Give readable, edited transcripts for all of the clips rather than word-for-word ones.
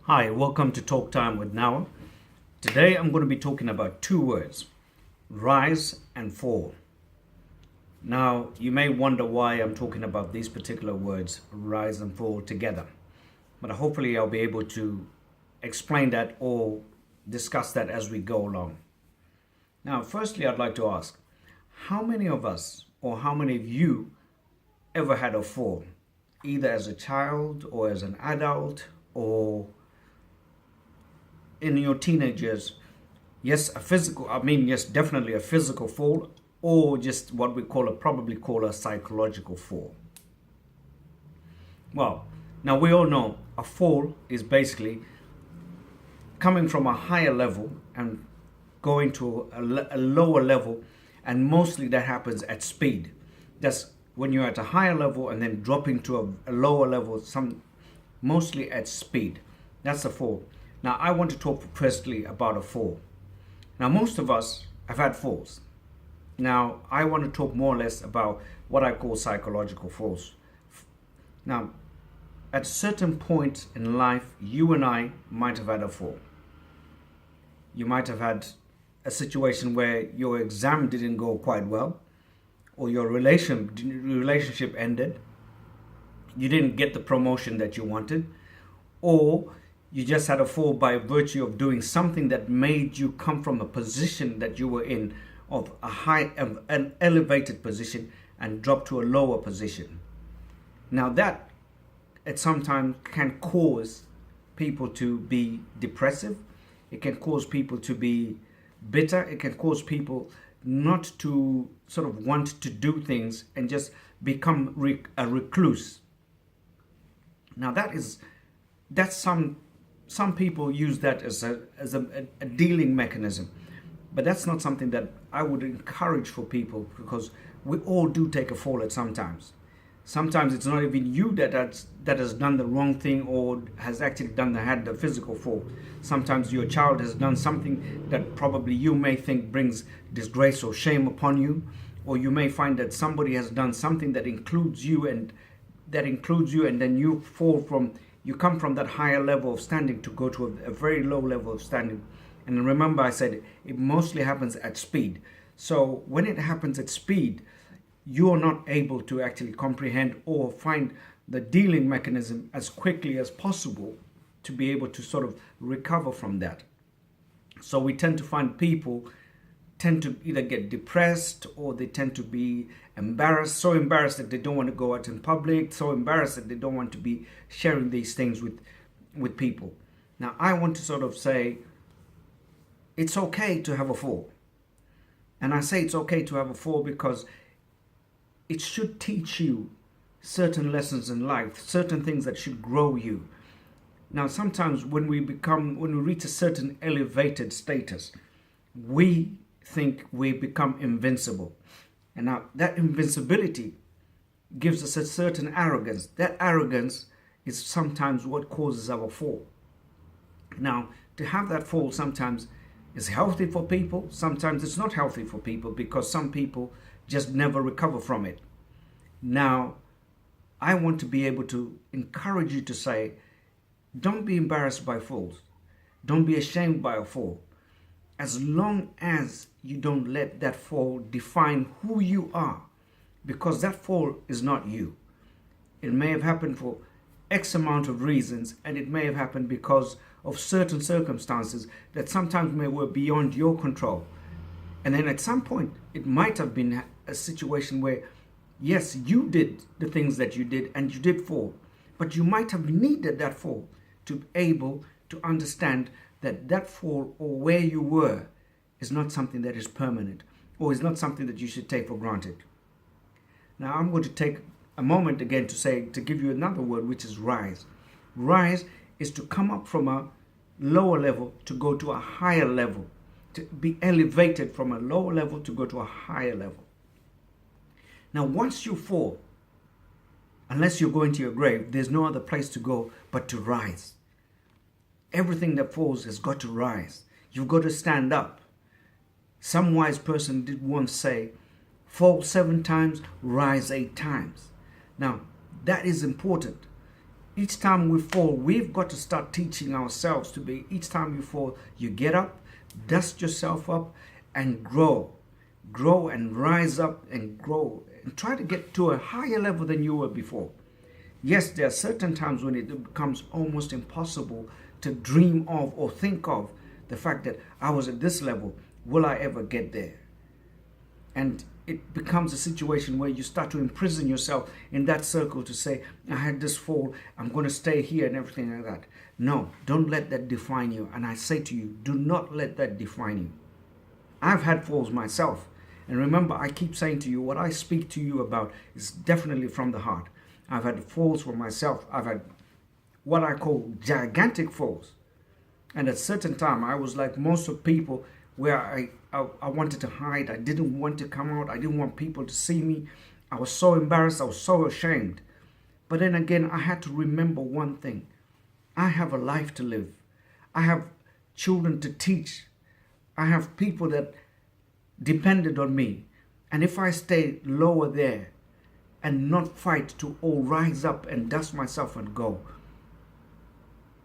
Hi, welcome to Talk Time with Nawa. Today I'm going to be talking about two words, rise and fall. Now, you may wonder why I'm talking about these particular words, rise and fall, together. But hopefully I'll be able to explain that or discuss that as we go along. Now, firstly, I'd like to ask, how many of us or how many of you ever had a fall, either as a child or as an adult or in your teenagers? Yes, yes, definitely a physical fall, or just what we probably call a psychological fall. Well, now we all know a fall is basically coming from a higher level and going to a lower level, and mostly that happens at speed. That's when you're at a higher level and then dropping to a lower level, mostly at speed. That's a fall. Now, I want to talk firstly about a fall. Now, most of us have had falls. Now, I want to talk more or less about what I call psychological falls. Now, at a certain point in life, you and I might have had a fall. You might have had a situation where your exam didn't go quite well, or your relationship ended. You didn't get the promotion that you wanted, or you just had a fall by virtue of doing something that made you come from a position that you were in of an elevated position and drop to a lower position. Now that at sometimes can cause people to be depressive. It can cause people to be bitter. It can cause people not to sort of want to do things and just become a recluse. Now that's some people use that as a dealing mechanism, but that's not something that I would encourage for people, because we all do take a fall at sometimes. Sometimes it's not even you that has done the wrong thing or has actually had the physical fall. Sometimes your child has done something that probably you may think brings disgrace or shame upon you, or you may find that somebody has done something that includes you and then you come from that higher level of standing to go to a very low level of standing. And remember, I said it mostly happens at speed. So when it happens at speed, you're not able to actually comprehend or find the dealing mechanism as quickly as possible to be able to sort of recover from that. So we tend to find people tend to either get depressed, or they tend to be embarrassed, so embarrassed that they don't want to go out in public, so embarrassed that they don't want to be sharing these things with people. Now, I want to sort of say it's okay to have a fall. And I say it's okay to have a fall because it should teach you certain lessons in life, certain things that should grow you. Now, sometimes when we reach a certain elevated status, we think we become invincible. And now that invincibility gives us a certain arrogance. That arrogance is sometimes what causes our fall. Now, to have that fall sometimes is healthy for people, sometimes it's not healthy for people, because some people just never recover from it. Now, I want to be able to encourage you to say, don't be embarrassed by falls. Don't be ashamed by a fall. As long as you don't let that fall define who you are, because that fall is not you. It may have happened for X amount of reasons, and it may have happened because of certain circumstances that sometimes were beyond your control. And then at some point, it might have been a situation where, yes, you did the things that you did and you did fall, but you might have needed that fall to be able to understand that fall or where you were is not something that is permanent, or is not something that you should take for granted. Now, I'm going to take a moment again to give you another word, which is rise. Rise is to come up from a lower level to go to a higher level, to be elevated from a lower level to go to a higher level. Now, once you fall, unless you're going to your grave, there's no other place to go but to rise. Everything that falls has got to rise. You've got to stand up. Some wise person did once say, fall 7 times, rise 8 times. Now, that is important. Each time we fall, we've got to start teaching ourselves to be, each time you fall, you get up, dust yourself up, and grow. Grow and rise up and grow and try to get to a higher level than you were before. Yes, there are certain times when it becomes almost impossible to dream of or think of the fact that I was at this level. Will I ever get there? And it becomes a situation where you start to imprison yourself in that circle to say, I had this fall, I'm going to stay here and everything like that. No, don't let that define you. And I say to you, do not let that define you. I've had falls myself. And remember, I keep saying to you, what I speak to you about is definitely from the heart. I've had falls for myself. I've had what I call gigantic falls. And at a certain time, I was like most of people where I wanted to hide. I didn't want to come out. I didn't want people to see me. I was so embarrassed. I was so ashamed. But then again, I had to remember one thing. I have a life to live. I have children to teach. I have people that depended on me. And if I stay lower there and not fight to all rise up and dust myself and go,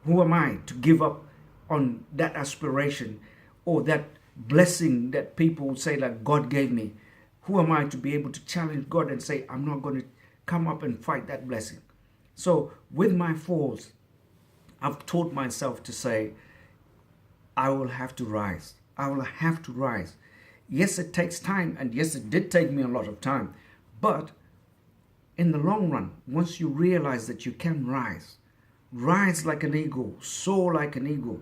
who am I to give up on that aspiration or that blessing that people would say like God gave me? Who am I to be able to challenge God and say, I'm not going to come up and fight that blessing? So with my falls, I've taught myself to say, I will have to rise. I will have to rise. Yes, it takes time. And yes, it did take me a lot of time. But in the long run, once you realize that you can rise, rise like an eagle, soar like an eagle,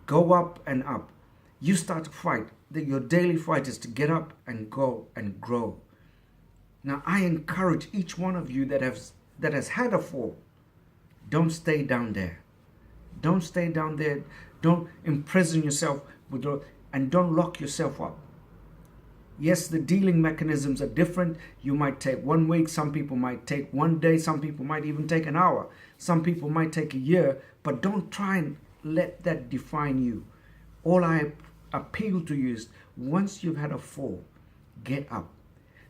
go up and up. You start to fight. Your daily fight is to get up and go and grow. Now, I encourage each one of you that has had a fall, don't stay down there. Don't stay down there. Don't imprison yourself and don't lock yourself up. Yes, the dealing mechanisms are different. You might take 1 week. Some people might take 1 day. Some people might even take an hour. Some people might take a year. But don't try and let that define you. All I appeal to you is once you've had a fall, get up.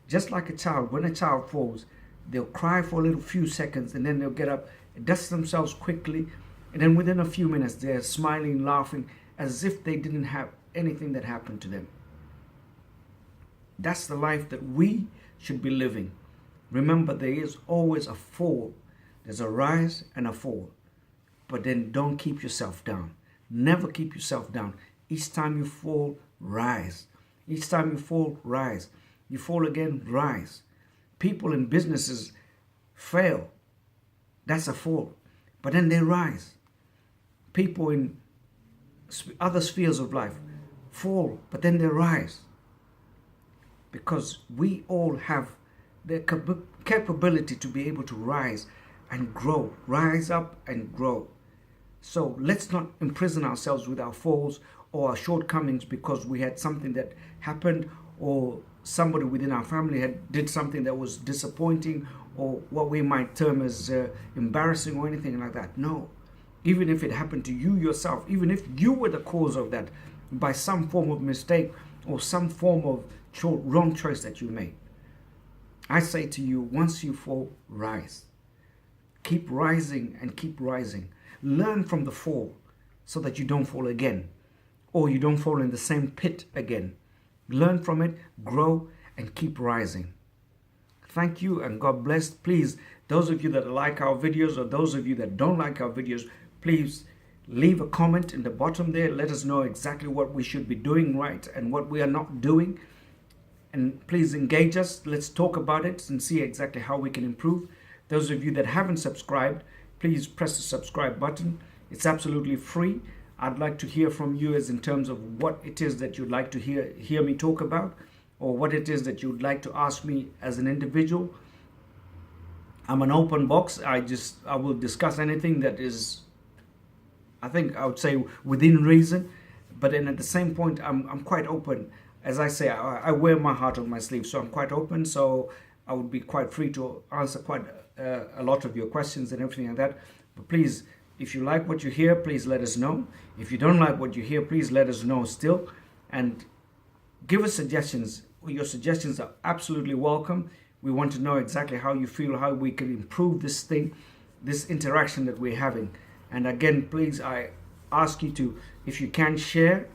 Just like a child, when a child falls, they'll cry for a little few seconds and then they'll get up, dust themselves quickly, and then within a few minutes they're smiling, laughing, as if they didn't have anything that happened to them. That's the life that we should be living. Remember, there is always a fall. There's a rise and a fall. But then don't keep yourself down. Never keep yourself down. Each time you fall, rise. Each time you fall, rise. You fall again, rise. People in businesses fail. That's a fall. But then they rise. People in other spheres of life fall, but then they rise. Because we all have the capability to be able to rise and grow. Rise up and grow. So let's not imprison ourselves with our falls or our shortcomings because we had something that happened or somebody within our family did something that was disappointing or what we might term as embarrassing or anything like that. No. Even if it happened to you yourself, even if you were the cause of that by some form of mistake or some form of wrong choice that you made, I say to you, once you fall, rise. Keep rising and keep rising. Learn from the fall so that you don't fall again or you don't fall in the same pit again. Learn from it, grow, and keep rising. Thank you and God bless. Please, those of you that like our videos or those of you that don't like our videos, please leave a comment in the bottom there. Let us know exactly what we should be doing right and what we are not doing. And please engage us. Let's talk about it and see exactly how we can improve. Those of you that haven't subscribed, please press the subscribe button. It's absolutely free. I'd like to hear from you as in terms of what it is that you'd like to hear me talk about or what it is that you'd like to ask me as an individual. I'm an open box. I will discuss anything that is, I think I would say, within reason. But then at the same point, I'm quite open. As I say, I wear my heart on my sleeve, so I'm quite open. So I would be quite free to answer quite a lot of your questions and everything like that. But please, if you like what you hear, please let us know. If you don't like what you hear, please let us know still. And give us suggestions. Your suggestions are absolutely welcome. We want to know exactly how you feel, how we can improve this thing. this interaction that we're having. And again, please, I ask you to, if you can, share,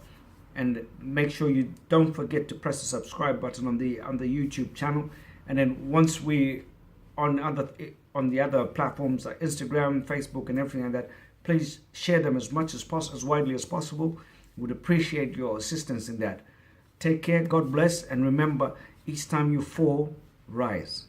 and make sure you don't forget to press the subscribe button on the YouTube channel. And then once we on the other platforms like Instagram, Facebook, and everything like that, please share them as much as possible, as widely as possible. Would appreciate your assistance in that. Take care, God bless, and remember, each time you fall, rise.